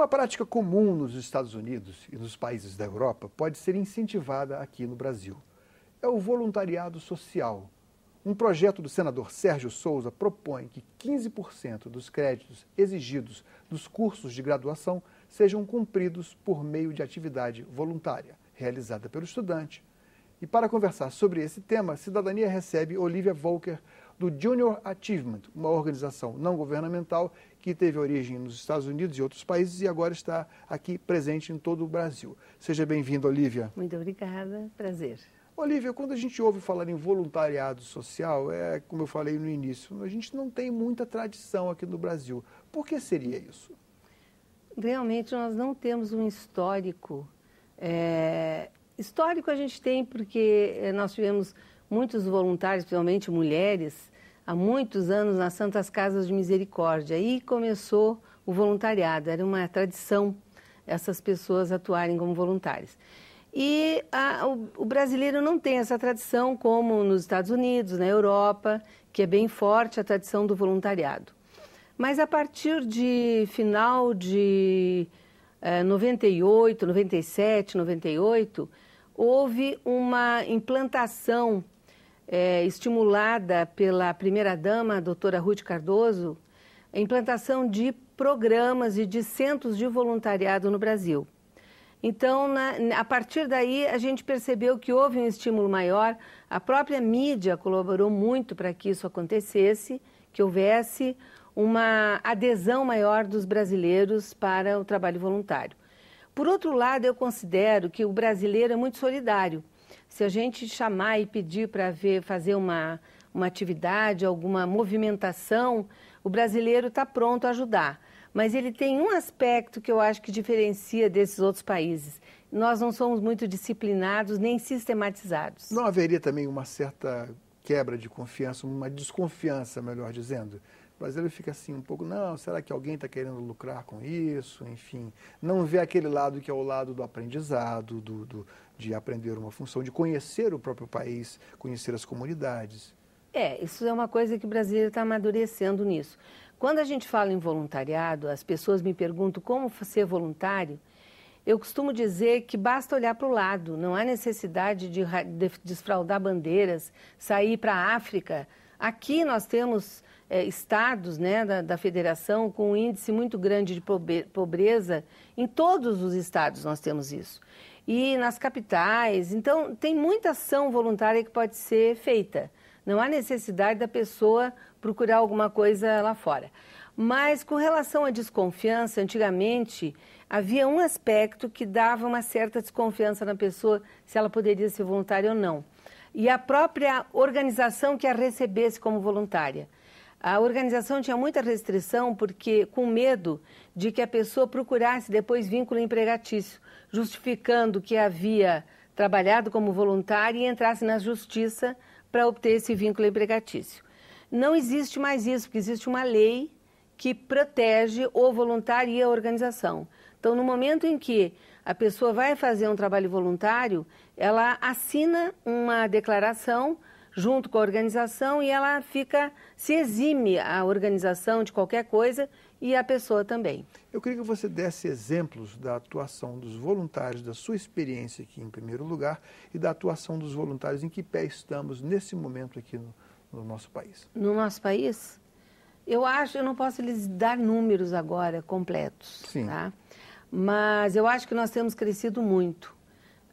Uma prática comum nos Estados Unidos e nos países da Europa pode ser incentivada aqui no Brasil. É o voluntariado social. Um projeto do senador Sérgio Souza propõe que 15% dos créditos exigidos dos cursos de graduação sejam cumpridos por meio de atividade voluntária, realizada pelo estudante. E para conversar sobre esse tema, Cidadania recebe Olivia Volker, do Junior Achievement, uma organização não governamental que teve origem nos Estados Unidos e outros países e agora está aqui presente em todo o Brasil. Seja bem-vinda, Olivia. Muito obrigada, prazer. Olivia, quando a gente ouve falar em voluntariado social, como eu falei no início, a gente não tem muita tradição aqui no Brasil. Por que seria isso? Realmente nós não temos um histórico. Histórico a gente tem porque nós tivemos muitos voluntários, principalmente mulheres, há muitos anos nas Santas Casas de Misericórdia. Aí começou o voluntariado, era uma tradição essas pessoas atuarem como voluntárias. E o brasileiro não tem essa tradição como nos Estados Unidos, na Europa, que é bem forte a tradição do voluntariado. Mas a partir de final de 98, 97, 98, houve uma implantação estimulada pela primeira-dama, a doutora Ruth Cardoso, a implantação de programas e de centros de voluntariado no Brasil. Então, a partir daí, a gente percebeu que houve um estímulo maior, a própria mídia colaborou muito para que isso acontecesse, que houvesse uma adesão maior dos brasileiros para o trabalho voluntário. Por outro lado, eu considero que o brasileiro é muito solidário. Se a gente chamar e pedir para fazer uma atividade, alguma movimentação, o brasileiro está pronto a ajudar. Mas ele tem um aspecto que eu acho que diferencia desses outros países. Nós não somos muito disciplinados nem sistematizados. Não haveria também uma certa quebra de confiança, uma desconfiança, melhor dizendo? O brasileiro fica assim um pouco, não, será que alguém está querendo lucrar com isso? Enfim, não vê aquele lado que é o lado do aprendizado, de aprender uma função, de conhecer o próprio país, conhecer as comunidades. Isso é uma coisa que o brasileiro está amadurecendo nisso. Quando a gente fala em voluntariado, as pessoas me perguntam como ser voluntário. Eu costumo dizer que basta olhar para o lado, não há necessidade de desfraldar bandeiras, sair para a África. Aqui nós temos estados, né, da federação com um índice muito grande de pobreza. Em todos os estados nós temos isso. E nas capitais, então tem muita ação voluntária que pode ser feita. Não há necessidade da pessoa procurar alguma coisa lá fora. Mas com relação à desconfiança, antigamente havia um aspecto que dava uma certa desconfiança na pessoa se ela poderia ser voluntária ou não. E a própria organização que a recebesse como voluntária. A organização tinha muita restrição porque com medo de que a pessoa procurasse depois vínculo empregatício, justificando que havia trabalhado como voluntária e entrasse na justiça para obter esse vínculo empregatício. Não existe mais isso, porque existe uma lei que protege o voluntário e a organização. Então, no momento em que a pessoa vai fazer um trabalho voluntário, ela assina uma declaração junto com a organização e ela se exime a organização de qualquer coisa e a pessoa também. Eu queria que você desse exemplos da atuação dos voluntários, da sua experiência aqui em primeiro lugar e da atuação dos voluntários, em que pé estamos nesse momento aqui no nosso país. No nosso país? Eu não posso lhes dar números agora completos, sim, tá? Mas eu acho que nós temos crescido muito.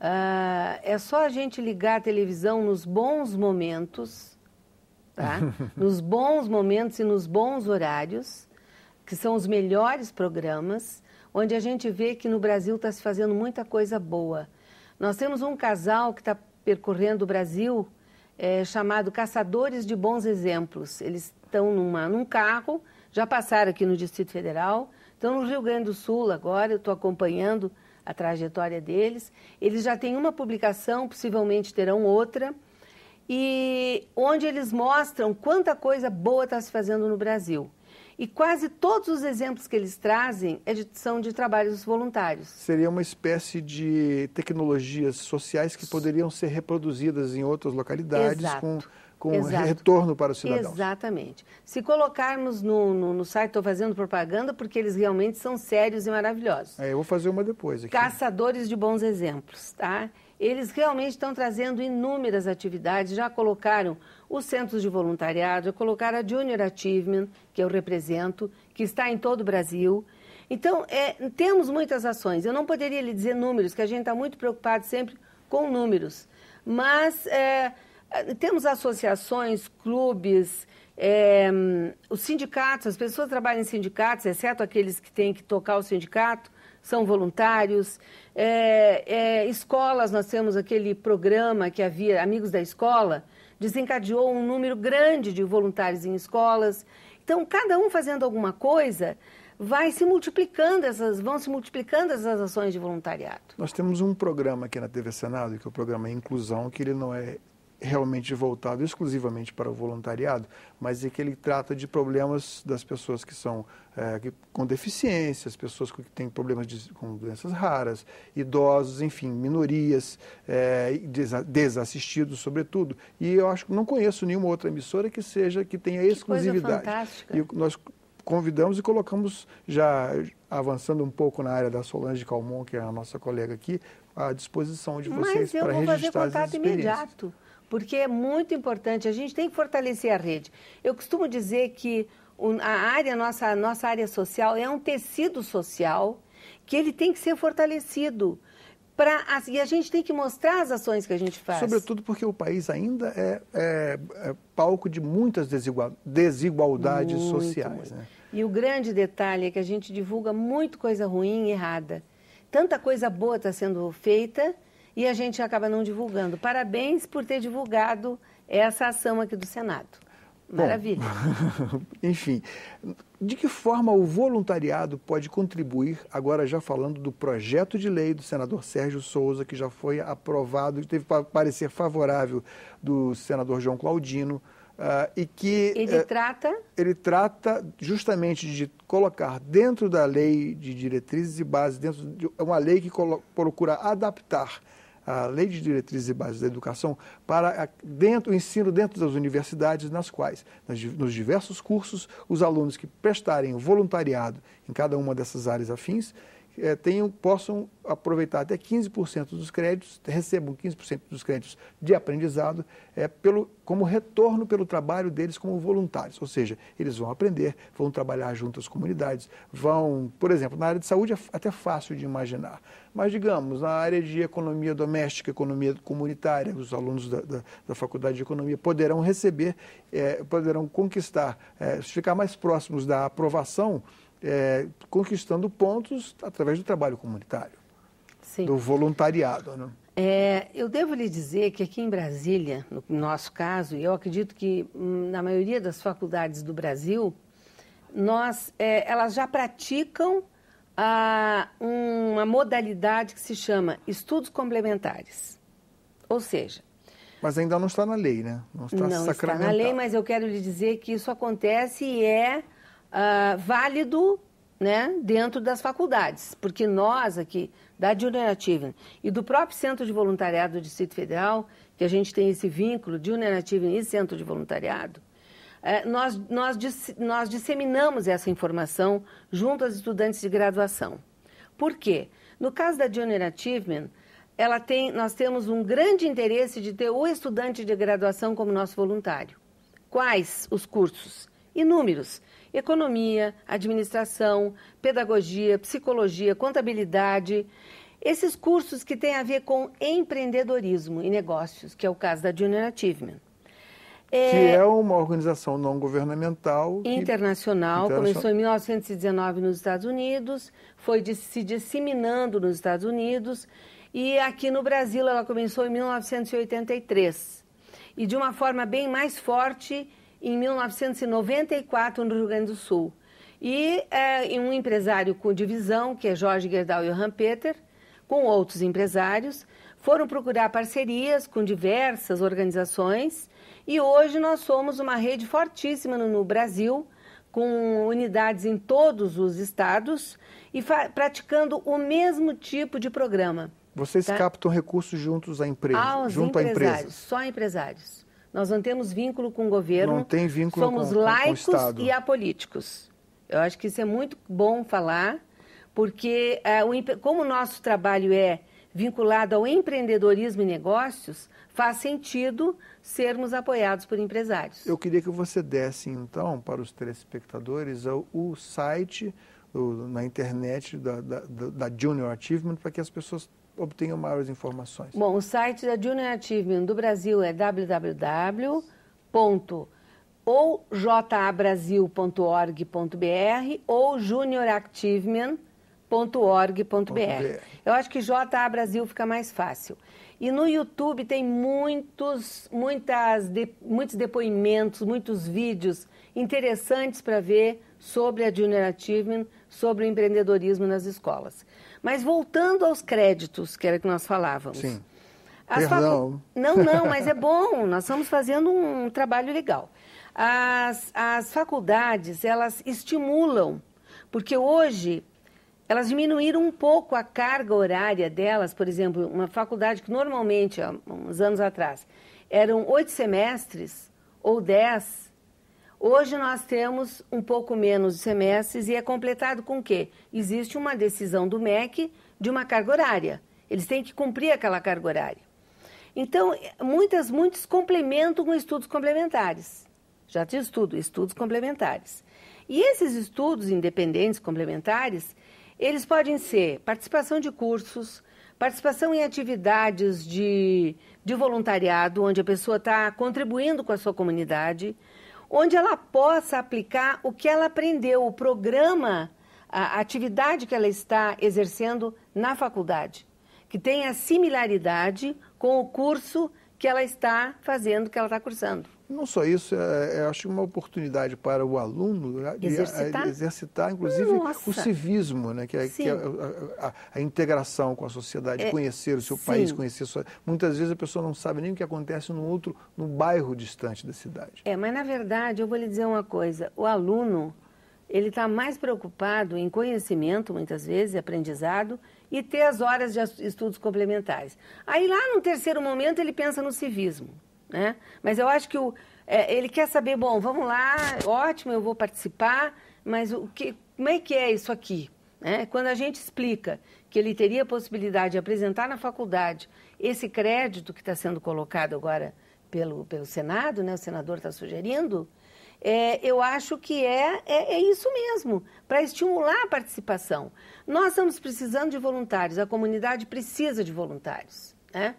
É só a gente ligar a televisão nos bons momentos, tá? Nos bons momentos e nos bons horários, que são os melhores programas, onde a gente vê que no Brasil está se fazendo muita coisa boa. Nós temos um casal que está percorrendo o Brasil, chamado Caçadores de Bons Exemplos. Eles estão num carro, já passaram aqui no Distrito Federal, estão no Rio Grande do Sul agora, eu estou acompanhando a trajetória deles. Eles já têm uma publicação, possivelmente terão outra, e onde eles mostram quanta coisa boa está se fazendo no Brasil. E quase todos os exemplos que eles trazem são de trabalhos voluntários. Seria uma espécie de tecnologias sociais que poderiam ser reproduzidas em outras localidades com retorno para os cidadãos. Exatamente. Se colocarmos no site, estou fazendo propaganda porque eles realmente são sérios e maravilhosos. Eu vou fazer uma depois aqui. Caçadores de bons exemplos, tá? Eles realmente estão trazendo inúmeras atividades, já colocaram os centros de voluntariado, já colocaram a Junior Achievement, que eu represento, que está em todo o Brasil. Então, temos muitas ações. Eu não poderia lhe dizer números, que a gente está muito preocupado sempre com números. Mas temos associações, clubes, os sindicatos, as pessoas que trabalham em sindicatos, exceto aqueles que têm que tocar o sindicato, são voluntários. Escolas, nós temos aquele programa que havia, Amigos da Escola, desencadeou um número grande de voluntários em escolas. Então, cada um fazendo alguma coisa, vão se multiplicando essas ações de voluntariado. Nós temos um programa aqui na TV Senado, que é o programa Inclusão, que ele não é realmente voltado exclusivamente para o voluntariado, mas é que ele trata de problemas das pessoas que são com deficiências, pessoas que têm problemas com doenças raras, idosos, enfim, minorias, desassistidos, sobretudo. E eu acho que não conheço nenhuma outra emissora que tenha exclusividade. Coisa fantástica. E nós convidamos e colocamos, já avançando um pouco na área da Solange Calmon, que é a nossa colega aqui, à disposição de vocês para registrar as experiências. Mas eu vou fazer contato imediato, porque é muito importante, a gente tem que fortalecer a rede. Eu costumo dizer que nossa área social é um tecido social que ele tem que ser fortalecido. E a gente tem que mostrar as ações que a gente faz. Sobretudo porque o país ainda é palco de muitas desigualdades sociais. Né? E o grande detalhe é que a gente divulga muito coisa ruim e errada. Tanta coisa boa está sendo feita e a gente acaba não divulgando. Parabéns por ter divulgado essa ação aqui do Senado. Maravilha. Bom, enfim, de que forma o voluntariado pode contribuir, agora já falando do projeto de lei do senador Sérgio Souza, que já foi aprovado, teve parecer favorável do senador João Claudino, e que... Ele trata justamente de colocar dentro da lei de diretrizes e bases, dentro de uma lei que procura adaptar a Lei de Diretrizes e Bases da Educação para o ensino dentro das universidades, nas quais, nos diversos cursos, os alunos que prestarem voluntariado em cada uma dessas áreas afins, possam aproveitar até 15% dos créditos, recebam 15% dos créditos de aprendizado como retorno pelo trabalho deles como voluntários. Ou seja, eles vão aprender, vão trabalhar junto às comunidades, por exemplo, na área de saúde é até fácil de imaginar, mas digamos, na área de economia doméstica, economia comunitária, os alunos da Faculdade de Economia poderão receber, poderão conquistar, ficar mais próximos da aprovação, conquistando pontos através do trabalho comunitário, Sim. do voluntariado. Né? Eu devo lhe dizer que aqui em Brasília, no nosso caso, e eu acredito que na maioria das faculdades do Brasil, elas já praticam uma modalidade que se chama estudos complementares. Ou seja... Mas ainda não está na lei, né? Não está na lei, mas eu quero lhe dizer que isso acontece e válido, né, dentro das faculdades, porque nós aqui, da Junior Achievement e do próprio Centro de Voluntariado do Distrito Federal, que a gente tem esse vínculo, Junior Achievement e Centro de Voluntariado, nós disseminamos essa informação junto aos estudantes de graduação. Por quê? No caso da Junior Achievement, nós temos um grande interesse de ter o estudante de graduação como nosso voluntário. Quais os cursos? Inúmeros. Economia, administração, pedagogia, psicologia, contabilidade. Esses cursos que têm a ver com empreendedorismo e negócios, que é o caso da Junior Achievement. Que é uma organização não governamental. Internacional, começou em 1919 nos Estados Unidos, foi se disseminando nos Estados Unidos e aqui no Brasil ela começou em 1983. E de uma forma bem mais forte em 1994 no Rio Grande do Sul. E um empresário com divisão, que é Jorge Gerdau e Johann Peter, com outros empresários, foram procurar parcerias com diversas organizações e hoje nós somos uma rede fortíssima no Brasil, com unidades em todos os estados e praticando o mesmo tipo de programa. Vocês captam recursos junto a empresas? Só empresários. Nós não temos vínculo com o governo. Não tem vínculo somos com o laicos Estado. e apolíticos. Eu acho que isso é muito bom falar, porque como o nosso trabalho é vinculado ao empreendedorismo e negócios, faz sentido sermos apoiados por empresários. Eu queria que você desse, então, para os telespectadores, o site na internet da Junior Achievement, para que as pessoas obtenham maiores informações. Bom, o site da Junior Achievement do Brasil é www.jabrasil.org.br ou junioractivement.org.br. Eu acho que JA Brasil fica mais fácil. E no YouTube tem muitos depoimentos, muitos vídeos interessantes para ver sobre a Junior Achievement, sobre o empreendedorismo nas escolas. Mas voltando aos créditos, que era que nós falávamos. Sim. Perdão. Não, mas é bom, nós estamos fazendo um trabalho legal. As faculdades, elas estimulam, porque hoje elas diminuíram um pouco a carga horária delas. Por exemplo, uma faculdade que normalmente, há uns anos atrás, eram 8 semestres ou 10, hoje nós temos um pouco menos de semestres e é completado com o quê? Existe uma decisão do MEC de uma carga horária. Eles têm que cumprir aquela carga horária. Então, muitos complementam com estudos complementares. Já te estudos complementares. E esses estudos independentes complementares, eles podem ser participação de cursos, participação em atividades de voluntariado, onde a pessoa está contribuindo com a sua comunidade, onde ela possa aplicar o que ela aprendeu, o programa, a atividade que ela está exercendo na faculdade, que tenha similaridade com o curso que ela está fazendo, que ela está cursando. Não só isso, eu acho uma oportunidade para o aluno, né, de exercitar, inclusive, o civismo, né, que é a integração com a sociedade, conhecer o seu país, conhecer sua... Muitas vezes a pessoa não sabe nem o que acontece no bairro distante da cidade. Mas na verdade, eu vou lhe dizer uma coisa, o aluno, ele está mais preocupado em conhecimento, muitas vezes, aprendizado, e ter as horas de estudos complementares. Aí lá no terceiro momento ele pensa no civismo, né? Mas eu acho que ele quer saber, bom, vamos lá, ótimo, eu vou participar, mas como é que é isso aqui? Né? Quando a gente explica que ele teria a possibilidade de apresentar na faculdade esse crédito que está sendo colocado agora pelo Senado, né? O senador está sugerindo, eu acho que é isso mesmo, para estimular a participação. Nós estamos precisando de voluntários, a comunidade precisa de voluntários, né?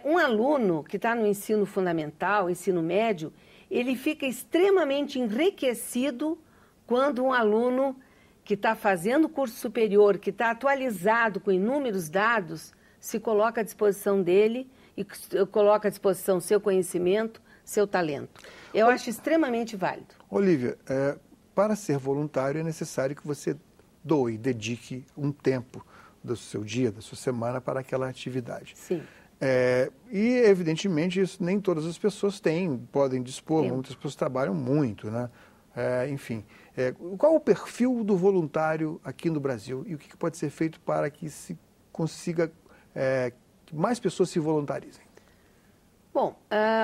Um aluno que está no ensino fundamental, ensino médio, ele fica extremamente enriquecido quando um aluno que está fazendo curso superior, que está atualizado com inúmeros dados, se coloca à disposição dele e coloca à disposição seu conhecimento, seu talento. Eu acho extremamente válido. Olívia, para ser voluntário é necessário que você dedique um tempo do seu dia, da sua semana para aquela atividade. Sim. E, evidentemente, isso nem todas as pessoas podem dispor, muitas pessoas trabalham muito, né? Enfim, qual o perfil do voluntário aqui no Brasil e o que pode ser feito para que se consiga que mais pessoas se voluntarizem? Bom,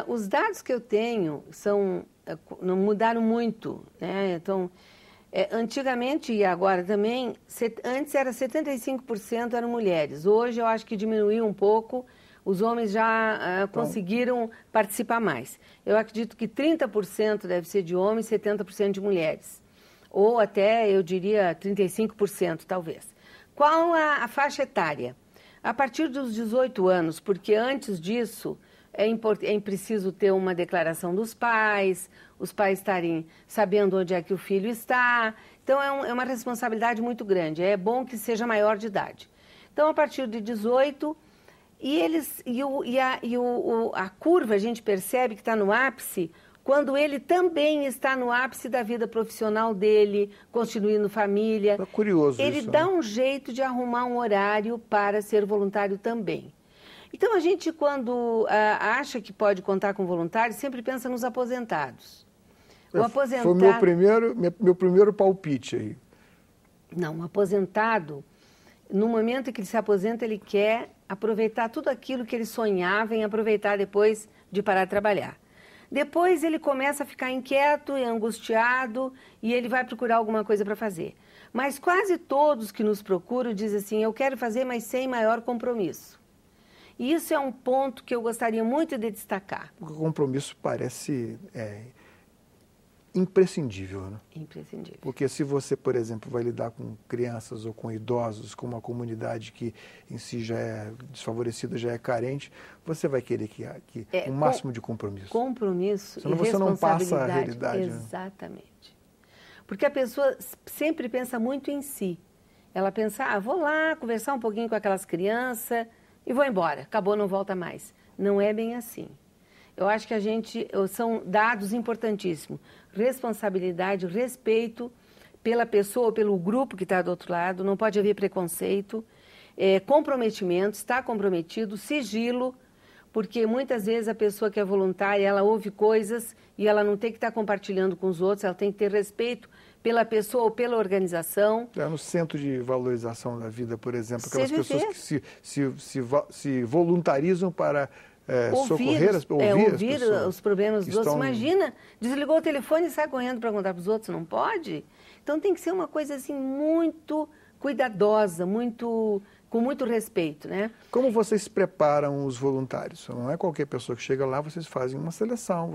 os dados que eu tenho não mudaram muito, né? Então, antigamente e agora também, antes era 75% eram mulheres. Hoje eu acho que diminuiu um pouco, os homens já conseguiram participar mais. Eu acredito que 30% deve ser de homens e 70% de mulheres. Ou até, eu diria, 35% talvez. Qual a faixa etária? A partir dos 18 anos, porque antes disso é preciso ter uma declaração dos pais, os pais estarem sabendo onde é que o filho está. Então, é uma responsabilidade muito grande. É bom que seja maior de idade. Então, a partir de 18, a curva a gente percebe que está no ápice quando ele também está no ápice da vida profissional dele, constituindo família. É curioso ele isso, dá né? um jeito de arrumar um horário para ser voluntário também. Então, a gente, quando acha que pode contar com voluntários, sempre pensa nos aposentados. O aposentado... Foi meu primeiro palpite aí. Não, um aposentado, no momento em que ele se aposenta, ele quer aproveitar tudo aquilo que ele sonhava em aproveitar depois de parar de trabalhar. Depois ele começa a ficar inquieto e angustiado e ele vai procurar alguma coisa para fazer. Mas quase todos que nos procuram dizem assim, eu quero fazer, mas sem maior compromisso. E isso é um ponto que eu gostaria muito de destacar. O compromisso parece imprescindível, né? Imprescindível. Porque se você, por exemplo, vai lidar com crianças ou com idosos, com uma comunidade que em si já é desfavorecida, já é carente, você vai querer que um máximo de compromisso. Compromisso Senão e você não passa a responsabilidade. realidade. Exatamente. Porque a pessoa sempre pensa muito em si. Ela pensa, vou lá conversar um pouquinho com aquelas crianças e vou embora. Acabou, não volta mais. Não é bem assim. Eu acho que são dados importantíssimos. Responsabilidade, respeito pela pessoa, pelo grupo que está do outro lado, não pode haver preconceito, comprometimento, estar comprometido, sigilo, porque muitas vezes a pessoa que é voluntária, ela ouve coisas e ela não tem que estar compartilhando com os outros, ela tem que ter respeito pela pessoa ou pela organização. No Centro de Valorização da Vida, por exemplo, aquelas pessoas que se voluntarizam para socorrer, ouvir os problemas dos outros. Imagina, desligou o telefone e sai correndo para contar para os outros, não pode? Então tem que ser uma coisa assim muito cuidadosa, com muito respeito, né? Como vocês preparam os voluntários? Não é qualquer pessoa que chega lá, vocês fazem uma seleção.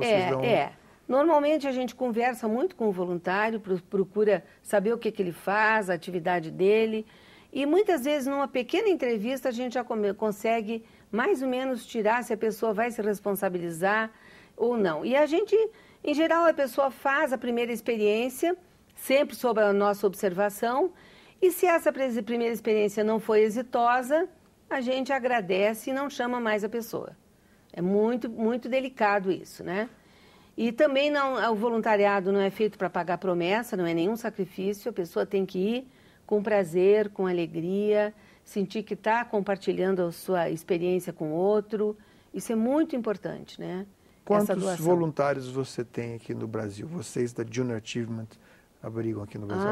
Normalmente a gente conversa muito com o voluntário, procura saber o que ele faz, a atividade dele. E muitas vezes, numa pequena entrevista, a gente já consegue mais ou menos tirar se a pessoa vai se responsabilizar ou não. E a gente, em geral, a pessoa faz a primeira experiência, sempre sob a nossa observação. E se essa primeira experiência não foi exitosa, a gente agradece e não chama mais a pessoa. É muito, muito delicado isso, né? E também o voluntariado não é feito para pagar promessa, não é nenhum sacrifício, a pessoa tem que ir com prazer, com alegria, sentir que está compartilhando a sua experiência com o outro. Isso é muito importante, né? Quantos voluntários você tem aqui no Brasil? Vocês da Junior Achievement abrigam aqui no Brasil?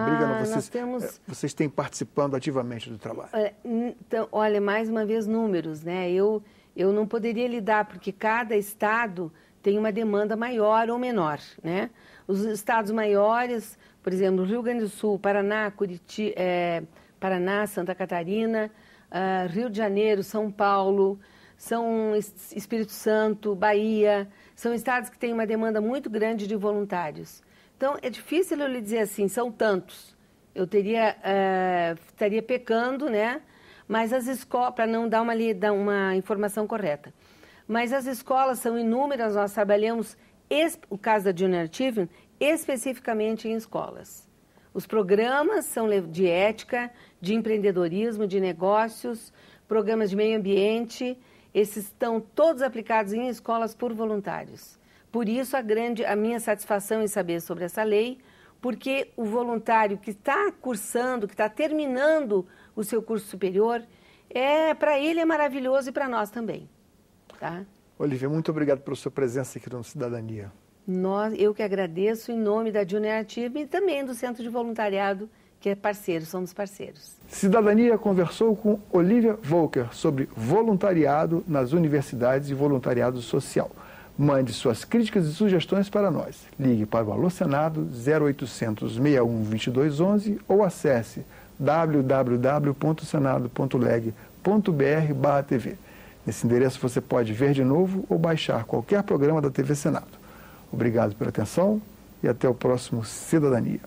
Vocês têm participando ativamente do trabalho? Então, olha, mais uma vez números, né? Eu não poderia lidar, porque cada estado tem uma demanda maior ou menor, né? Os estados maiores, por exemplo, Rio Grande do Sul, Paraná, Paraná, Santa Catarina, Rio de Janeiro, São Paulo, Espírito Santo, Bahia, são estados que têm uma demanda muito grande de voluntários. Então, é difícil eu lhe dizer assim, são tantos. Eu estaria pecando, né? Mas as escolas, para não dar uma informação correta. Mas as escolas são inúmeras, nós trabalhamos, o caso da Junior Achievement, especificamente em escolas. Os programas são de ética, de empreendedorismo, de negócios, programas de meio ambiente, esses estão todos aplicados em escolas por voluntários. Por isso a minha satisfação em saber sobre essa lei, porque o voluntário que está cursando, que está terminando o seu curso superior, para ele é maravilhoso e para nós também. Tá? Olivia, muito obrigado pela sua presença aqui no Cidadania. Eu que agradeço em nome da Junior Achievement e também do Centro de Voluntariado, que é parceiro, somos parceiros. Cidadania conversou com Olivia Volker sobre voluntariado nas universidades e voluntariado social. Mande suas críticas e sugestões para nós. Ligue para o Alô Senado 0800 61 2211 ou acesse www.senado.leg.br/TV. Nesse endereço você pode ver de novo ou baixar qualquer programa da TV Senado. Obrigado pela atenção e até o próximo Cidadania.